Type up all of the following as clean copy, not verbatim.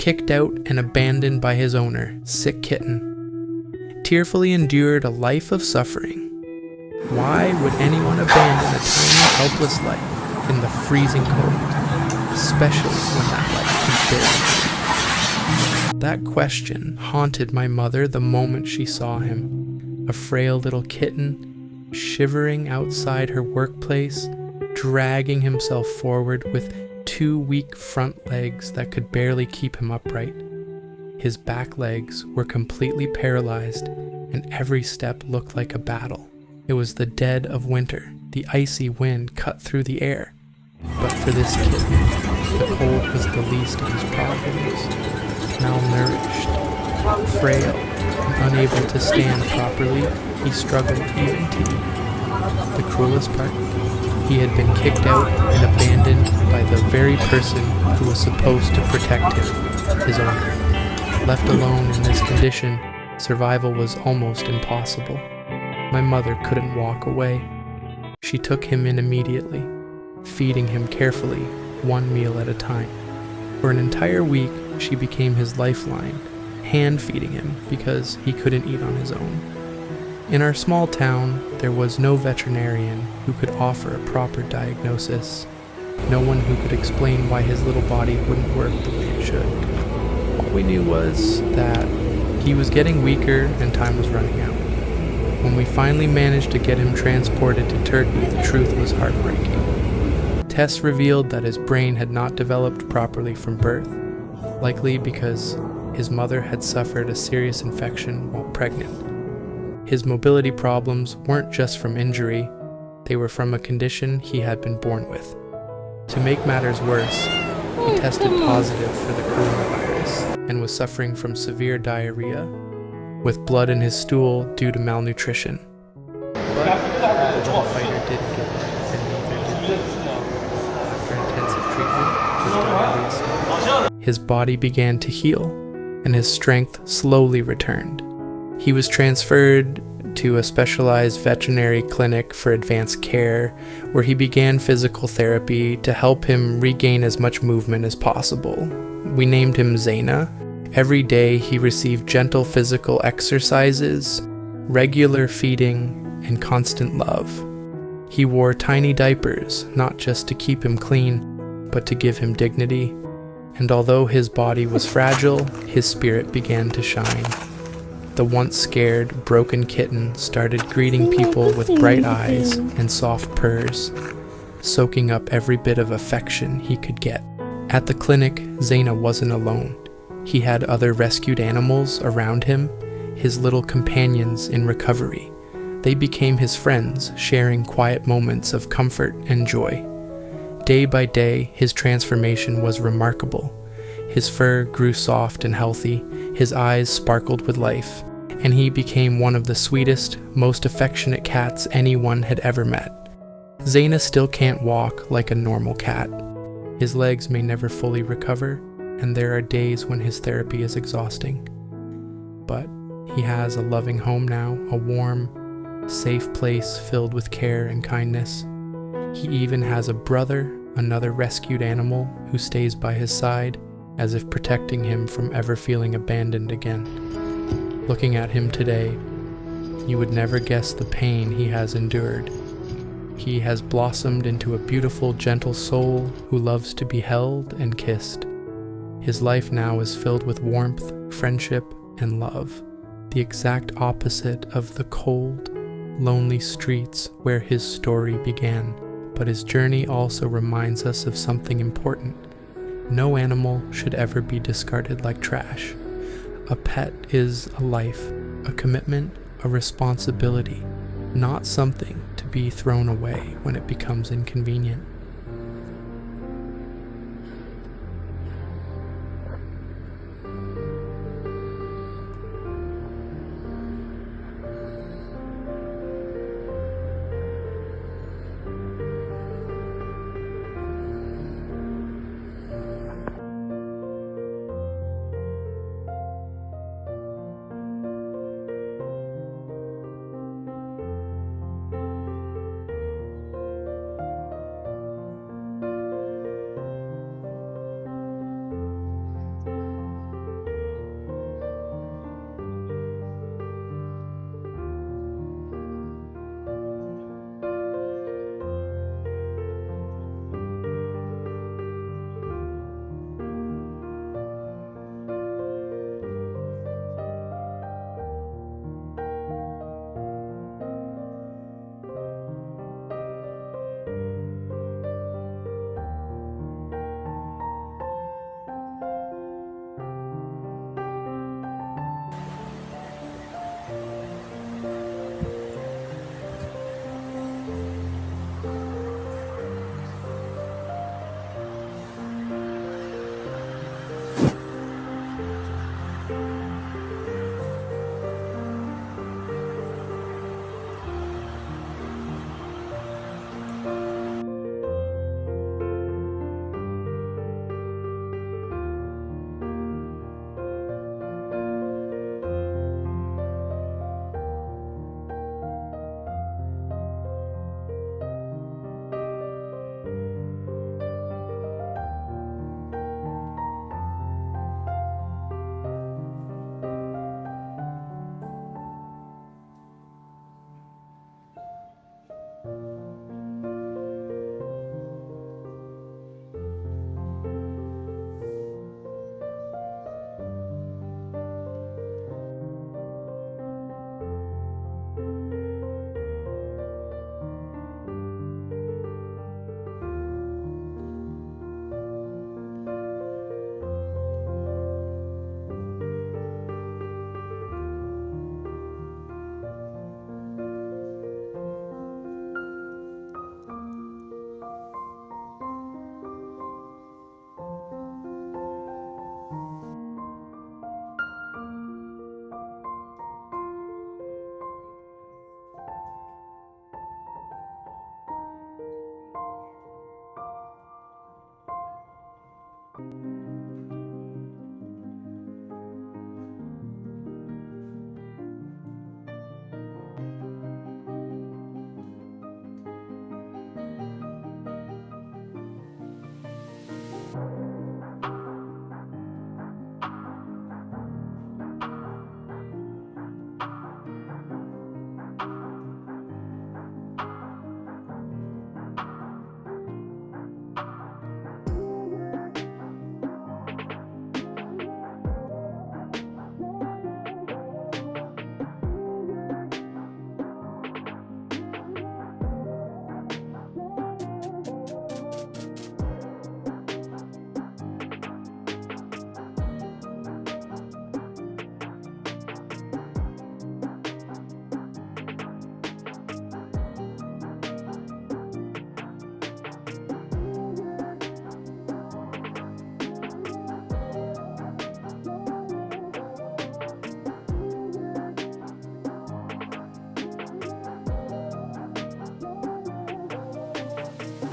kicked out and abandoned by his owner, sick kitten, tearfully endured a life of suffering. Why would anyone abandon a tiny, helpless life in the freezing cold, especially when that life could barely live? That question haunted my mother the moment she saw him, a frail little kitten, shivering outside her workplace, dragging himself forward with 2 weak front legs that could barely keep him upright. His back legs were completely paralyzed, and every step looked like a battle. It was the dead of winter. The icy wind cut through the air. But for this kitten, the cold was the least of his problems. Malnourished, frail, and unable to stand properly, he struggled even to eat. The cruelest part? He had been kicked out and abandoned by the very person who was supposed to protect him, his owner. Left alone in this condition, survival was almost impossible. My mother couldn't walk away. She took him in immediately, feeding him carefully, 1 meal at a time. For an entire week, she became his lifeline, hand-feeding him because he couldn't eat on his own. In our small town, there was no veterinarian who could offer a proper diagnosis, no one who could explain why his little body wouldn't work the way it should. All we knew was that he was getting weaker and time was running out. When we finally managed to get him transported to Turkey, the truth was heartbreaking. Tests revealed that his brain had not developed properly from birth, likely because his mother had suffered a serious infection while pregnant. His mobility problems weren't just from injury, they were from a condition he had been born with. To make matters worse, he tested positive for the coronavirus and was suffering from severe diarrhea, with blood in his stool due to malnutrition. But the little fighter didn't give up, and neither did we. After intensive treatment, his diarrhea stopped. His body began to heal, and his strength slowly returned. He was transferred to a specialized veterinary clinic for advanced care, where he began physical therapy to help him regain as much movement as possible. We named him Zeyna. Every day he received gentle physical exercises, regular feeding, and constant love. He wore tiny diapers, not just to keep him clean, but to give him dignity. And although his body was fragile, his spirit began to shine. The once scared, broken kitten started greeting people with bright eyes and soft purrs, soaking up every bit of affection he could get. At the clinic, Zeyna wasn't alone. He had other rescued animals around him, his little companions in recovery. They became his friends, sharing quiet moments of comfort and joy. Day by day, his transformation was remarkable. His fur grew soft and healthy, his eyes sparkled with life, and he became one of the sweetest, most affectionate cats anyone had ever met. Zeyna still can't walk like a normal cat. His legs may never fully recover, and there are days when his therapy is exhausting. But he has a loving home now, a warm, safe place filled with care and kindness. He even has a brother, another rescued animal, who stays by his side, as if protecting him from ever feeling abandoned again. Looking at him today, you would never guess the pain he has endured. He has blossomed into a beautiful, gentle soul who loves to be held and kissed. His life now is filled with warmth, friendship, and love, the exact opposite of the cold, lonely streets where his story began. But his journey also reminds us of something important. No animal should ever be discarded like trash. A pet is a life, a commitment, a responsibility, not something to be thrown away when it becomes inconvenient.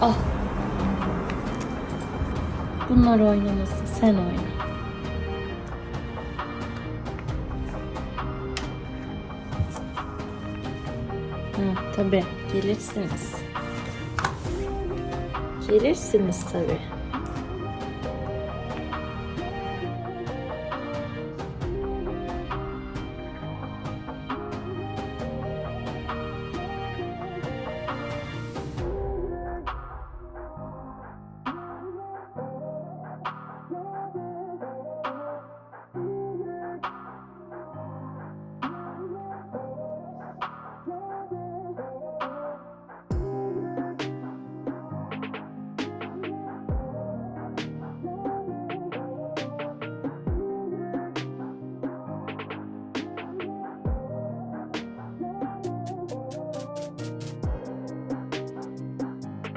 Al. Bunlar oynamasın, sen oyna. Tabii gelirsiniz. Gelirsiniz tabii.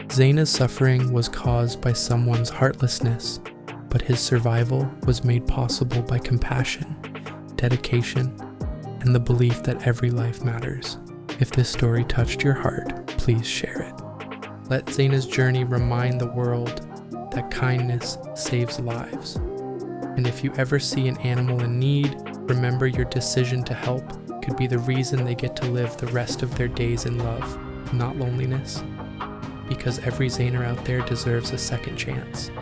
Zeyna's suffering was caused by someone's heartlessness, but his survival was made possible by compassion, dedication, and the belief that every life matters. If this story touched your heart, please share it. Let Zeyna's journey remind the world that kindness saves lives. And if you ever see an animal in need, remember your decision to help could be the reason they get to live the rest of their days in love, not loneliness. Because every Zeyner out there deserves a second chance.